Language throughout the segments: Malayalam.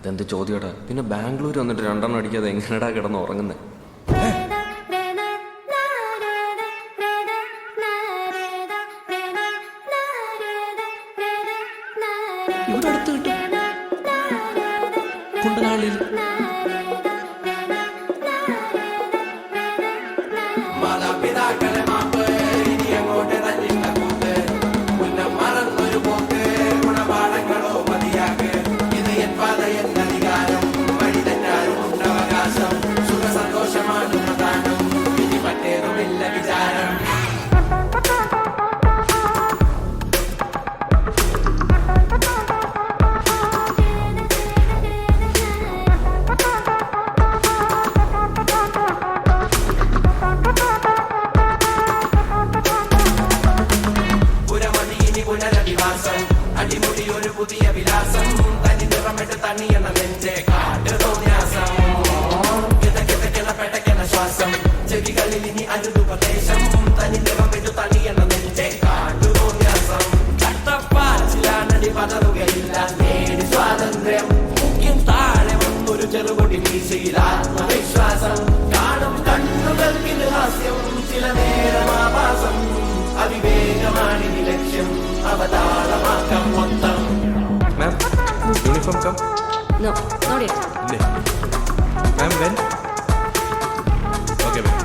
അതെന്ത് ചോദ്യടാ? പിന്നെ ബാംഗ്ലൂർ വന്നിട്ട് 2 എണ്ണം അടിക്കാതെ എങ്ങനെടാ കിടന്ന് ഉറങ്ങുന്നത്? ഇവിടെ അടുത്ത് കിട്ടും കുണ്ടനാളിൽ. മാതാപിതാക്കളെ മാപ്പ് ഇനി അങ്ങോട്ട് തന്നിട്ട കൂത്ത് മുന്നം മറന്നൊരു പോക്ക് ഗുണപാഠങ്ങളോ മതിയാക്ക് ഇത് എൻ പാത എന്നധികാരം വഴി തെറ്റാനും ഉണ്ടവകാശം സുഖ സന്തോഷമാണ് പ്രധാനം ഇനി മറ്റേതുമില്ല വിചാരം. പുനരധിവാസം അടിമുടി ഒരു പുതിയ വിലാസം തനി നിറമിട്ട് തണിയെന്ന നെഞ്ചെ കാട്ട് തോന്യാസം കിതക്കിതക്കിളപ്പെട്ടെന്ന ശ്വാസം ചെവികളിൽ ഇനി അനുപദേശം തനി നിറമിട്ട് തണിയെന്ന നെഞ്ചെ കാട്ടു തോന്യാസം കട്ടപ്പാച്ചിലാണടി പതറുകയില്ല നേടി സ്വാതന്ത്ര്യം മുഖ്യം താഴെ വന്നൊരു ചെറുകൊടി വീശിയിൽ ആത്മവിശ്വാസം കാണും കണ്ണുകൾക്കിത് ഹാസ്യം ചില നേരം ആഭാസം അവിവേകമാണിനി ലക്ഷ്യം അവതാളമാക്കാം മൊത്തം. Ma'am uniform come No, not yet. ഇല്ലേ? മാം വെൻ? Okay ma'am.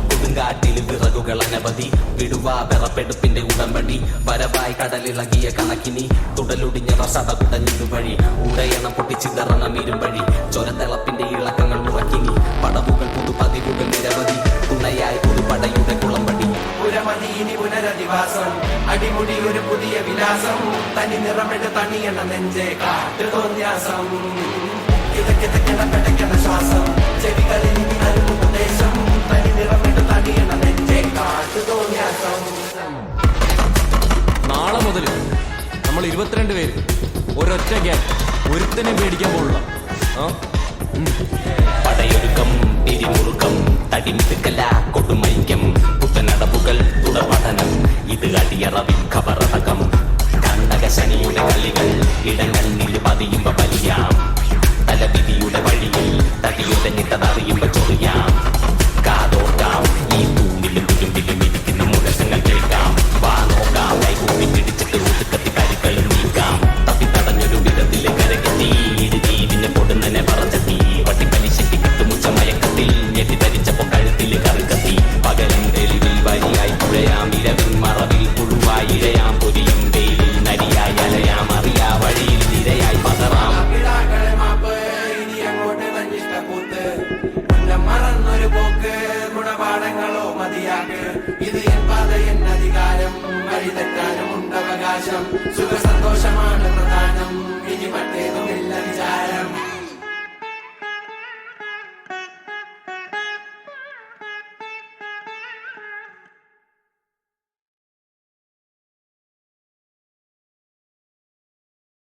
കൊടുങ്കാട്ടിൽ വിറകുകൾ അനവധി വിടുവാ വിറപ്പെടുപ്പിന്റെ ഉടമ്പടി വരവായി കടലിളകിയ കണക്കിനി തുടലൊടിഞ്ഞ റസട കുടഞ്ഞിതു വഴി ഉടയണം പൊട്ടിച്ചിതറണം ഇരുമ്പഴി ചൊരത്തിളപ്പിന്റെ ഇളക്കങ്ങൾ മുറക്കിനി പടവുകൾ പുതുപതിവുകൾ നിരവധി തുണയായി പുതുപടയുടെ കുളമ്പടി. പുരമതി ഇനി പുനരധിവാസം അടിമുടി ഒരു പുതിയ വിലാസം തനി നിറമിട്ട് തണിയെന്ന നെഞ്ചെ കാട്ട് തോന്യാസം കിതക്കിതക്കിടപ്പെട്ടെന്ന ശ്വാസം ചെവികളിൽ ഇനി അനുപദേശം തനി നിറമിട്ട് തണിയെന്ന നെഞ്ചെ കാട്ട് തോന്യാസം. നാളെ മുതൽ നമ്മൾ 22 പേര് ഒരൊറ്റ ഗ്യാങ്, ഒരുത്തനെ പേടിക്കാൻ പോലുള്ള. പടയൊരുക്കം പിരിമുറുക്കം തടിമിടുക്കല കൊടുമൈക്യം പുത്തനടവുകൾ തുടപഠനം ഇത് അടിയറവിൻ ഖബറടക്കം കണ്ടക ശനിയുടെ കളികൾ ഇടങ്ങൾ നിരുപതിയുമ്പ വലിയാം തലവിധിയുടെ വഴിയിൽ തടിയുടഞ്ഞിട്ടതറിയുമ്പ ചൊറിയാം കാതോർക്കാം ഈ തൂണിലും തുരുമ്പിലും ഇരിക്കുന്ന മുഴക്കങ്ങൾ കേൾക്കാം വാ നോക്കാം കൈകൂപ്പി പിടിച്ചിട്ട് ഒതുക്കത്തി കരുക്കളും നീക്കാം തപ്പിത്തടഞ്ഞൊരു വിധത്തിലെ കരകെത്തി ഇരുതീവിനെ പൊടുന്നനെ പറച്ചെത്തി വട്ടിപ്പലിശയ്ക്ക് കിട്ടുമുച്ച മയക്കത്തിൽ ഞെട്ടി ധരിച്ചപ്പോ കഴുത്തിൽ കറുകത്തി പകലും തെളിവിൽ വരിയായി പുഴയാം ഇരവിൻ മറവിൽ പുഴുവായി ഇഴയാം പൊരിയും വെയിലിൽ നരിയായി അലയാം അറിയാ വഴിയിൽ നിരയായി പതറാം. പിതാക്കളെ മാപ്പ് ഇനി അങ്ങോട്ട് തന്നിട്ട കൂത്ത് മുന്നം മറന്നൊരു പോക്ക് ഗുണപാഠങ്ങളോ മതിയാക്ക് ഇത് എൻ പാത എന്നധികാരം വഴി തെറ്റാനും ഉണ്ടവകാശം സുഖ